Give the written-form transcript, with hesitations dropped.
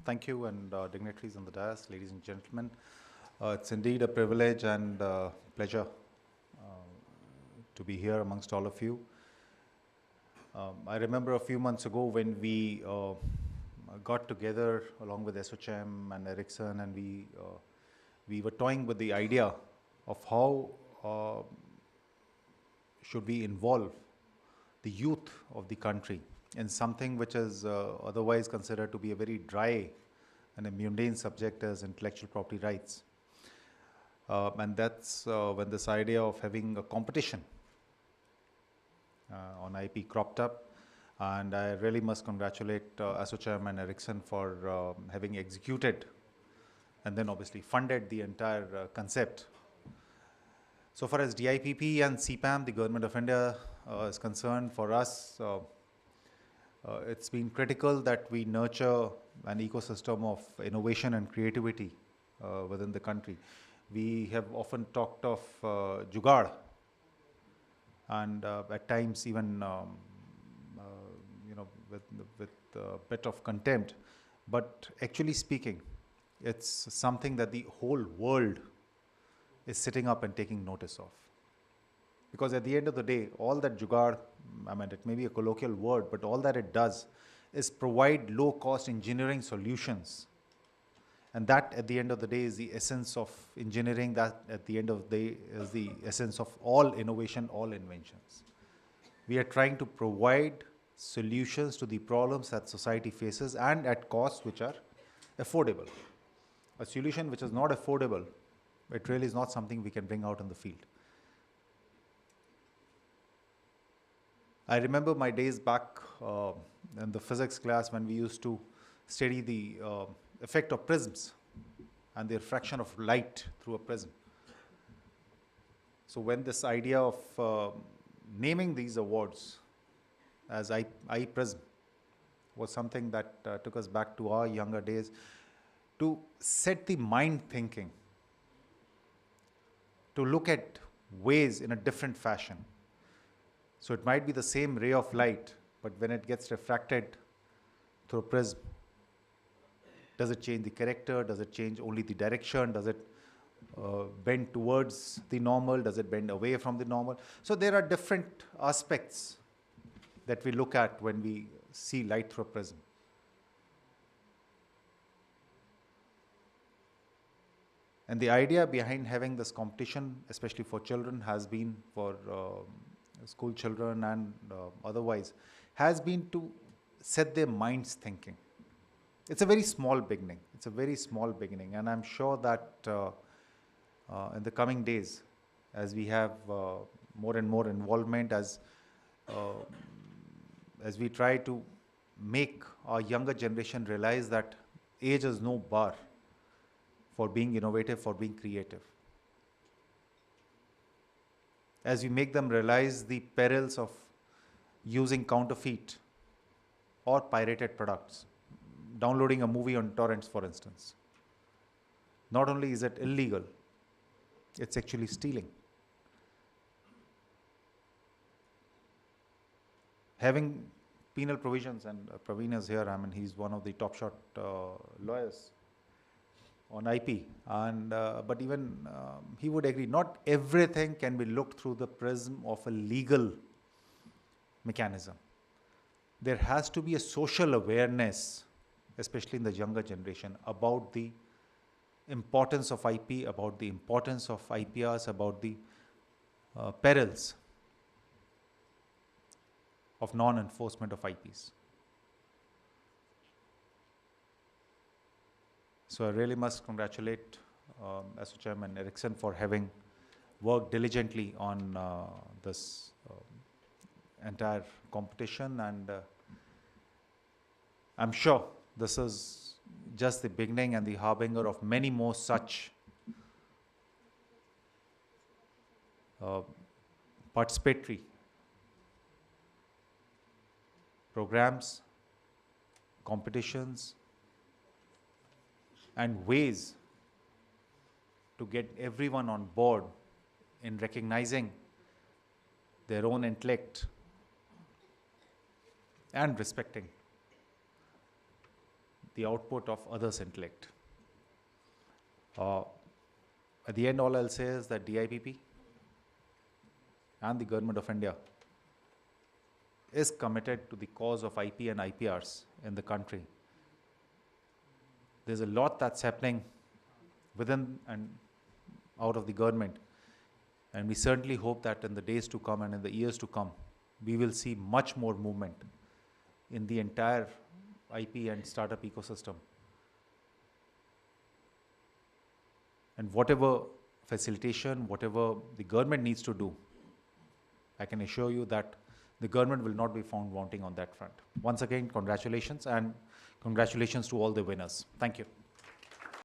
Thank you, and dignitaries on the dais, ladies and gentlemen. It's indeed a privilege and pleasure to be here amongst all of you. I remember a few months ago when we got together along with ASSOCHAM and Ericsson, and we were toying with the idea of how should we involve the youth of the country in something which is otherwise considered to be a very dry and a mundane subject as intellectual property rights. And that's when this idea of having a competition on IP cropped up. And I really must congratulate ASSOCHAM and Ericsson for having executed and then obviously funded the entire concept. So far as DIPP and CPAM, the Government of India, is concerned, for us, it's been critical that we nurture an ecosystem of innovation and creativity within the country. We have often talked of jugaad, and at times even with a bit of contempt. But actually speaking, it's something that the whole world is sitting up and taking notice of. Because at the end of the day, all that jugaad, I mean, it may be a colloquial word, but all that it does is provide low-cost engineering solutions. And that, at the end of the day, is the essence of engineering. That, at the end of the day, is the essence of all innovation, all inventions. We are trying to provide solutions to the problems that society faces and at costs which are affordable. A solution which is not affordable, it really is not something we can bring out in the field. I remember my days back in the physics class when we used to study the effect of prisms and the refraction of light through a prism. So when this idea of naming these awards as I Prism was something that took us back to our younger days, to set the mind thinking, to look at ways in a different fashion. So it might be the same ray of light, but when it gets refracted through a prism, does it change the character? Does it change only the direction? Does it bend towards the normal? Does it bend away from the normal? So there are different aspects that we look at when we see light through a prism. And the idea behind having this competition, especially for children, has been for school children and otherwise, has been to set their minds thinking. It's a very small beginning. It's a very small beginning. And I'm sure that in the coming days, as we have more and more involvement, as we try to make our younger generation realize that age is no bar for being innovative, for being creative. As we make them realize the perils of using counterfeit or pirated products, downloading a movie on torrents, for instance. Not only is it illegal, it's actually stealing. Having penal provisions, and Praveen is here, I mean, he's one of the top shot lawyers on IP, and but even he would agree, not everything can be looked through the prism of a legal mechanism. There has to be a social awareness, especially in the younger generation, about the importance of IP, about the importance of IPRs, about the perils of non-enforcement of IPs. So I really must congratulate ASSOCHAM and Ericsson for having worked diligently on this entire competition, and I'm sure this is just the beginning and the harbinger of many more such participatory programs, competitions, and ways to get everyone on board in recognizing their own intellect and respecting the output of others' intellect. At the end, all I'll say is that DIPP and the Government of India is committed to the cause of IP and IPRs in the country. There's a lot that's happening within and out of the government, and we certainly hope that in the days to come and in the years to come, we will see much more movement in the entire IP and startup ecosystem. And whatever facilitation, whatever the government needs to do, I can assure you that the government will not be found wanting on that front. Once again, congratulations, and congratulations to all the winners. Thank you.